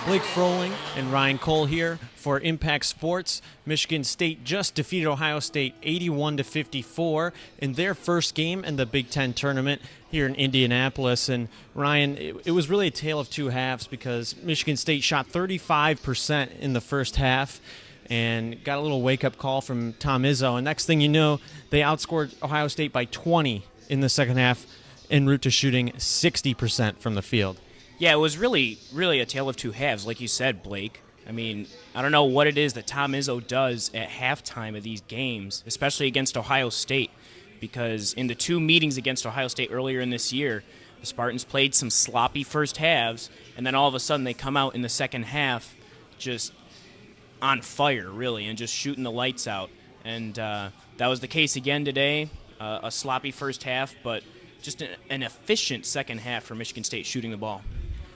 Blake Froling and Ryan Cole here for Impact Sports. Michigan State just defeated Ohio State 81-54 in their first game in the Big Ten tournament here in Indianapolis. And Ryan, it was really a tale of two halves because Michigan State shot 35% in the first half and got a little wake-up call from Tom Izzo. And next thing you know, they outscored Ohio State by 20 in the second half en route to shooting 60% from the field. Yeah, it was really a tale of two halves, like you said, Blake. I mean, I don't know what it is that Tom Izzo does at halftime of these games, especially against Ohio State, because in the two meetings against Ohio State earlier in this year, the Spartans played some sloppy first halves, and then all of a sudden they come out in the second half just on fire, really, and just shooting the lights out. And that was the case again today, a sloppy first half, but just an efficient second half for Michigan State shooting the ball.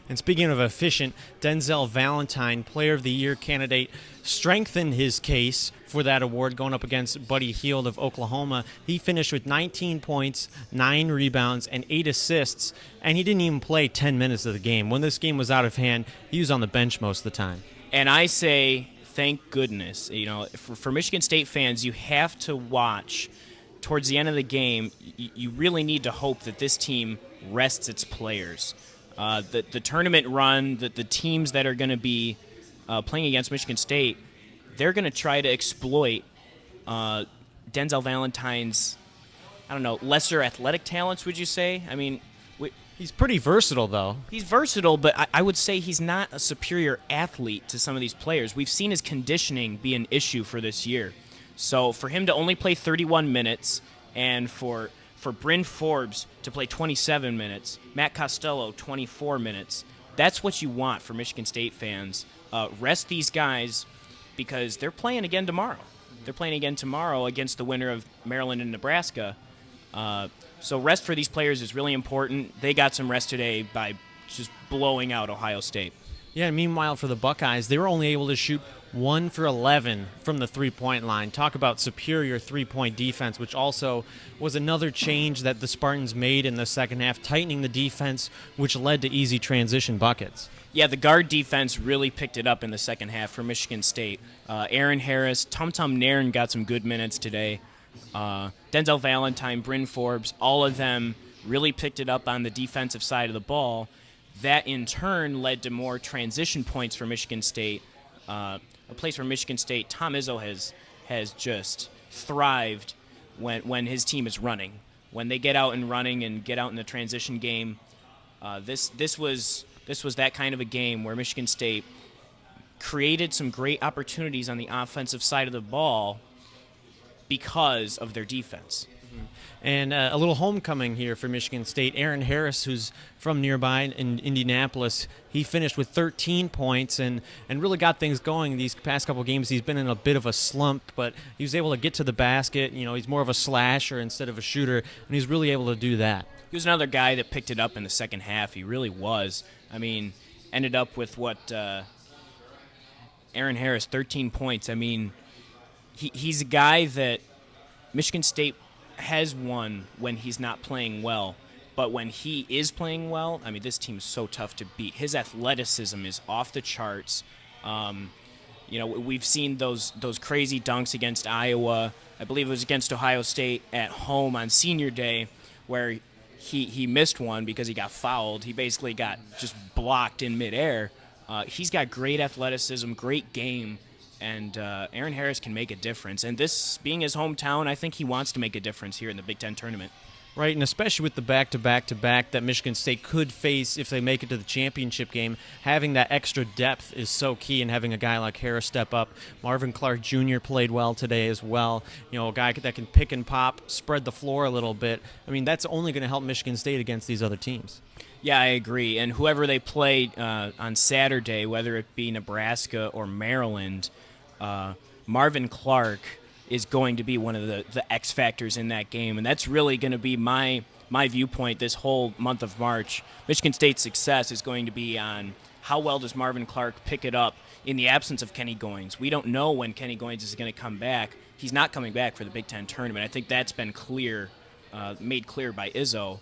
And speaking of efficient, Denzel Valentine, Player of the Year candidate, strengthened his case for that award going up against Buddy Hield of Oklahoma. He finished with 19 points, 9 rebounds, and 8 assists, and he didn't even play 10 minutes of the game. When this game was out of hand, he was on the bench most of the time. And I say, thank goodness. You know, for Michigan State fans, you have to watch towards the end of the game. You really need to hope that this team rests its players. The tournament run, the teams that are going to be playing against Michigan State, they're going to try to exploit Denzel Valentine's, lesser athletic talents, would you say? I mean, he's pretty versatile, though. He's versatile, but I would say he's not a superior athlete to some of these players. We've seen his conditioning be an issue for this year. So for him to only play 31 minutes and for Bryn Forbes to play 27 minutes, Matt Costello 24 minutes. That's what you want for Michigan State fans. Rest these guys because they're playing again tomorrow. They're playing again tomorrow against the winner of Maryland and Nebraska. So rest for these players is really important. They got some rest today by just blowing out Ohio State. Yeah, meanwhile for the Buckeyes, they were only able to shoot 1 for 11 from the three-point line. Talk about superior three-point defense, which also was another change that the Spartans made in the second half, tightening the defense, which led to easy transition buckets. Yeah, the guard defense really picked it up in the second half for Michigan State. Aaron Harris, Tum Nairn got some good minutes today. Denzel Valentine, Bryn Forbes, all of them really picked it up on the defensive side of the ball. That, in turn, led to more transition points for Michigan State, a place where Michigan State, Tom Izzo has just thrived when his team is running. When they get out and running and get out in the transition game, this was that kind of a game where Michigan State created some great opportunities on the offensive side of the ball because of their defense. And a little homecoming here for Michigan State. Aaron Harris, who's from nearby in Indianapolis, he finished with 13 points and really got things going these past couple games. He's been in a bit of a slump, but he was able to get to the basket. You know, he's more of a slasher instead of a shooter, and he's really able to do that. He was another guy that picked it up in the second half. He really was. I mean, ended up with Aaron Harris, 13 points. I mean, he's a guy that Michigan State has won when he's not playing well, but when he is playing well, I mean, this team is so tough to beat. His athleticism is off the charts. We've seen those crazy dunks against Iowa. I believe it was against Ohio State at home on Senior Day, where he missed one because he got fouled. He basically got just blocked in midair. He's got great athleticism, great game. And Aaron Harris can make a difference. And this being his hometown, I think he wants to make a difference here in the Big Ten tournament. Right, and especially with the back-to-back-to-back that Michigan State could face if they make it to the championship game, having that extra depth is so key, and having a guy like Harris step up. Marvin Clark Jr. played well today as well. You know, a guy that can pick and pop, spread the floor a little bit. I mean, that's only going to help Michigan State against these other teams. Yeah, I agree. And whoever they play on Saturday, whether it be Nebraska or Maryland, Marvin Clark is going to be one of the X factors in that game, and that's really going to be my viewpoint this whole month of March. Michigan State's success is going to be on how well does Marvin Clark pick it up in the absence of Kenny Goins. We don't know when Kenny Goins is going to come back. He's not coming back for the Big Ten tournament. I think that's been made clear by Izzo.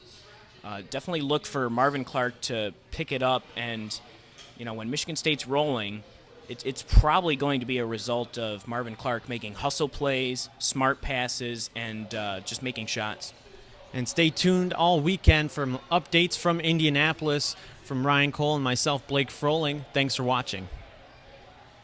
Definitely look for Marvin Clark to pick it up and when Michigan State's rolling, it's probably going to be a result of Marvin Clark making hustle plays, smart passes, and just making shots. And stay tuned all weekend for updates from Indianapolis. From Ryan Cole and myself, Blake Froling. Thanks for watching.